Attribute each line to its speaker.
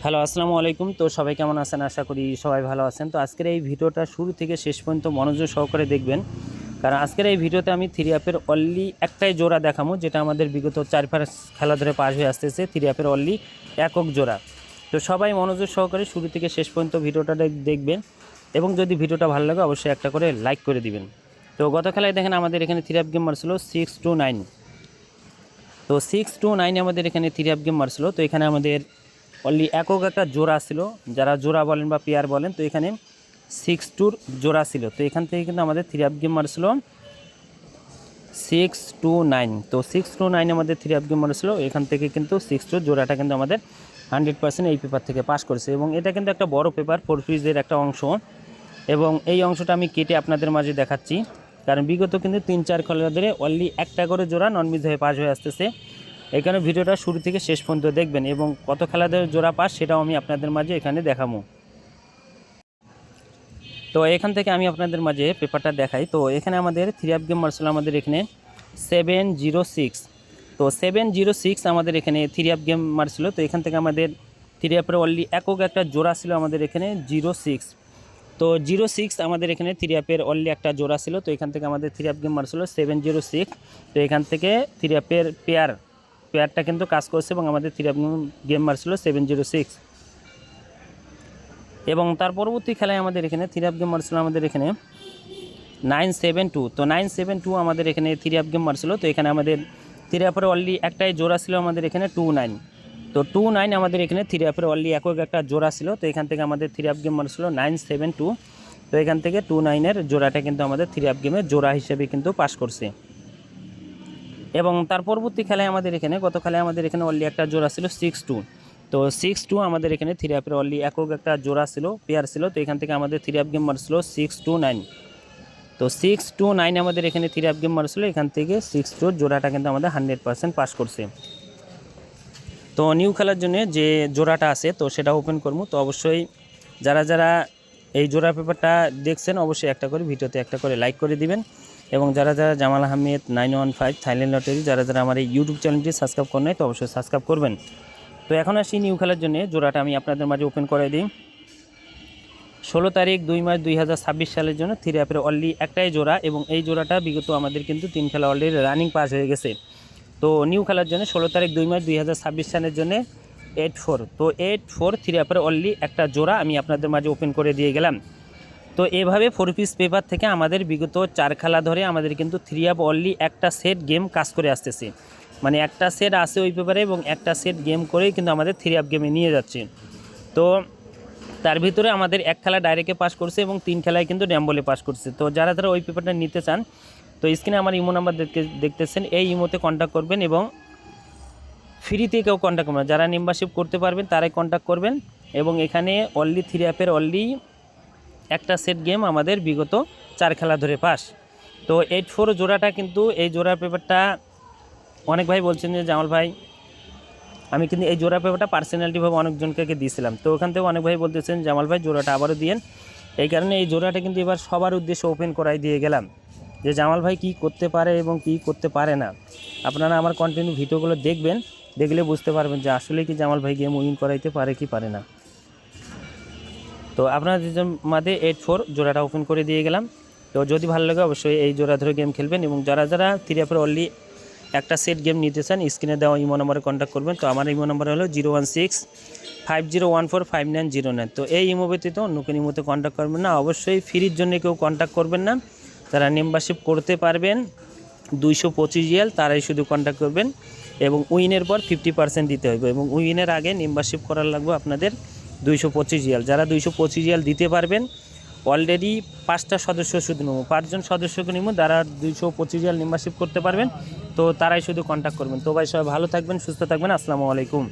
Speaker 1: Hello, আসসালামু আলাইকুম। তো সবাই কেমন আছেন? আশা করি সবাই ভালো আছেন। তো আজকের এই ভিডিওটা শুরু থেকে শেষ পর্যন্ত মনোযোগ সহকারে দেখবেন, কারণ আজকের এই ভিডিওতে আমি থ্রি অ্যাপের অনলি একটাই জোড়া দেখাবো, যেটা আমাদের বিগত 4-5 খেলা ধরে পাস হয়ে আসতেছে। থ্রি অ্যাপের অনলি একক জোড়া। তো সবাই মনোযোগ সহকারে শুরু থেকে শেষ পর্যন্ত ভিডিওটা দেখবেন, এবং যদি ভিডিওটা ভালো লাগে অবশ্যই একটা করে লাইক করে দিবেন। তো গত খেলায় দেখেন আমাদের এখানে থ্রি অ্যাপ গেম মারছিল 6-9। তো 6-9 আমাদের এখানে থ্রি অ্যাপ গেম মারছিল। তো এখানে আমাদের অনলি একক একটা জোড়া ছিল, যারা জোড়া বলেন বা পেয়ার বলেন। তো এখানে 6-2 জোড়া ছিল। তো এখান থেকে কিন্তু আমাদের থ্রি অ্যাপ গেম মারছিল 6-9। তো 6-9 আমাদের থ্রি অ্যাপ গেম মারছিল। এখান থেকে কিন্তু 6-2 জোড়াটা কিন্তু আমাদের 100% এই পেপার থেকে পাস করেছে, এবং এটা কিন্তু একটা বড় পেপার, 4 পিসের একটা অংশ। এবং এই অংশটা আমি কেটে আপনাদের মাঝে দেখাচ্ছি, কারণ বিগত কিন্তু 3-4 খেলা ধরে অনলি একটা করে জোড়া নন মিস হয়ে পাস হয়ে আসতেছে। এখানে ভিডিওটা শুরু থেকে শেষ পর্যন্ত দেখবেন, এবং কত খেলাদের জোড়া পাস সেটাও আমি আপনাদের মাঝে এখানে দেখাবো। তো এখান থেকে আমি আপনাদের মাঝে পেপারটা দেখাই। তো এখানে আমাদের থ্রি অ্যাপ গেম মারছিল আমাদের এখানে 706। তো 706 আমাদের এখানে থ্রি অ্যাপ গেম মারছিল। তো এখান থেকে আমাদের থ্রি অ্যাপের অনলি একক একটা জোড়া ছিল আমাদের এখানে 06। তো 06 আমাদের এখানে থ্রি অ্যাপের অনলি একটা জোড়া ছিল। তো এখান থেকে আমাদের থ্রি অ্যাপ গেম মারছিল 706। তো এখান থেকে থ্রি অ্যাপের পেয়ারটা কিন্তু কাজ করছে, এবং আমাদের থ্রি অ্যাপ গেম মারছিল 706। এবং তার পরবর্তী খেলায় আমাদের এখানে থ্রি অ্যাপ গেম মারছিল আমাদের এখানে 972। তো 972 আমাদের এখানে থ্রি অ্যাপ গেম মারছিল। তো এখানে আমাদের থ্রি অ্যাপের অনলি একটাই জোড়া ছিল আমাদের এখানে 29। তো 29 আমাদের এখানে থ্রি অ্যাপের অনলি একক একটা জোড়া ছিল। তো এখান থেকে আমাদের থ্রি অ্যাপ গেম মারছিল 972। তো এখান থেকে 29-এর জোড়াটা কিন্তু আমাদের থ্রি অ্যাপ গেমের জোড়া হিসেবে কিন্তু পাস করছে। এবং তার পরবর্তী খেলায় আমাদের এখানে গত খেলায় আমাদের এখানে অনলি একটা জোড়া ছিল 6-2। তো 6-2 আমাদের এখানে থ্রি অ্যাপের অনলি একক একটা জোড়া ছিল, পেয়ার ছিল। তো এখান থেকে আমাদের থ্রি অ্যাপ গেম মারছিল 6-9। তো 6-9 আমাদের এখানে থ্রি অ্যাপ গেম মারছিল। এখান থেকে 6-2 জোড়াটা কিন্তু আমাদের 100% পাস করছে। তো নিউ খেলার জন্য যে জোড়াটা আছে তো সেটা ওপেন করবো। তো অবশ্যই যারা যারা এই জোড়া পেপারটা দেখছেন অবশ্যই একটা করে ভিডিওতে একটা করে লাইক করে দিবেন, এবং যারা যারা জামাল আহমেদ 915 থাইল্যান্ড লটারি যারা যারা আমার এই ইউটিউব চ্যানেলটি সাবস্ক্রাইব করেন নাই তো অবশ্যই সাবস্ক্রাইব করবেন। তো এখন আসি নিউ খেলার জন্য জোড়াটা আমি আপনাদের মাঝে ওপেন করে দিই। 16 তারিখ 2 মার্চ 2026 সালের জন্য থ্রি অ্যাপের অনলি একটাই জোড়া, এবং এই জোড়াটা বিগত আমাদের কিন্তু 3 খেলা অলরেডি রানিং পাস হয়ে গেছে। তো নিউ খেলার জন্য 16 তারিখ 2 মার্চ 2026 সালের জন্য 84। তো 84 থ্রি অ্যাপের অনলি একটা জোড়া আমি আপনাদের মাঝে ওপেন করে দিয়ে গেলাম। তো এভাবে 4 পিস পেপার থেকে আমাদের বিগত 4 খেলা ধরে আমাদের কিন্তু থ্রি অ্যাপ অনলি একটা সেট গেম কাজ করে আসতেছে, মানে একটা সেট আছে ওই পেপারে, এবং একটা সেট গেম করেই কিন্তু আমাদের থ্রি অ্যাপ গেমে নিয়ে যাচ্ছে। তো তার ভিতরে আমাদের এক খেলা ডাইরেক্টে পাস করছে, এবং 3 খেলায় কিন্তু ড্যাম্বলে পাস করছে। তো যারা যারা ওই পেপারটা নিতে চান তো স্ক্রিনে আমার ইমো নাম্বার দেখতেছেন, এই ইমোতে কন্ট্যাক্ট করবেন, এবং ফ্রিতে কেউ কন্ট্যাক্ট করবেন, যারা মেম্বারশিপ করতে পারবেন তারাই কন্ট্যাক্ট করবেন। এবং এখানে অনলি থ্রি অ্যাপের অনলি একটা সেট গেম আমাদের বিগত 4 খেলা ধরে পাস। তো 84 জোড়াটা কিন্তু এই জোড়ার পেপারটা অনেক ভাই বলছেন যে জামাল ভাই আমি কিন্তু এই জোড়া পেপারটা পার্সোনালিটিভাবে অনেকজনকে দিয়েছিলাম। তো ওখান থেকে অনেক ভাই বলতেছেন জামাল ভাই জোড়াটা আবারও দিয়েন। এই কারণে এই জোড়াটা কিন্তু এবার সবার উদ্দেশ্যে ওপেন করাই দিয়ে গেলাম, যে জামাল ভাই কী করতে পারে এবং কী করতে পারে না। আপনারা আমার কন্টিনিউ ভিডিওগুলো দেখবেন, দেখলে বুঝতে পারবেন যে আসলে কি জামাল ভাই গেম উইন করাইতে পারে কি পারে না। তো আপনাদের মাঝে 84 জোড়াটা ওপেন করে দিয়ে গেলাম। তো যদি ভালো লাগে অবশ্যই এই জোড়া ধরে গেম খেলবেন, এবং যারা যারা থ্রি অ্যাপের অনলি একটা সেট গেম নিতে চান স্ক্রিনে দেওয়া ইমো নম্বরে কন্ট্যাক্ট করবেন। তো আমার ইমো নম্বর হলো 01650145909। তো এই ইমো ব্যতীত অন্য কোনো ইমোতে কন্ট্যাক্ট করবেন না, অবশ্যই ফ্রির জন্য কেউ কন্ট্যাক্ট করবেন না। যারা মেম্বারশিপ করতে পারবেন 225 রিয়াল তারাই শুধু কন্ট্যাক্ট করবেন, এবং উইনের পর 50% দিতে হবে, এবং উইনের আগে মেম্বারশিপ করার লাগবে আপনাদের 225 রিয়াল। যারা 225 রিয়াল দিতে পারবেন অলরেডি 5টা সদস্য শুধু নেব, 5 জন সদস্যকে নেব, যারা 225 রিয়াল মেম্বারশিপ করতে পারবেন তো তারাই শুধু কন্ট্যাক্ট করবেন। তো ভাই সবাই ভালো থাকবেন, সুস্থ থাকবেন, আসসালামু আলাইকুম।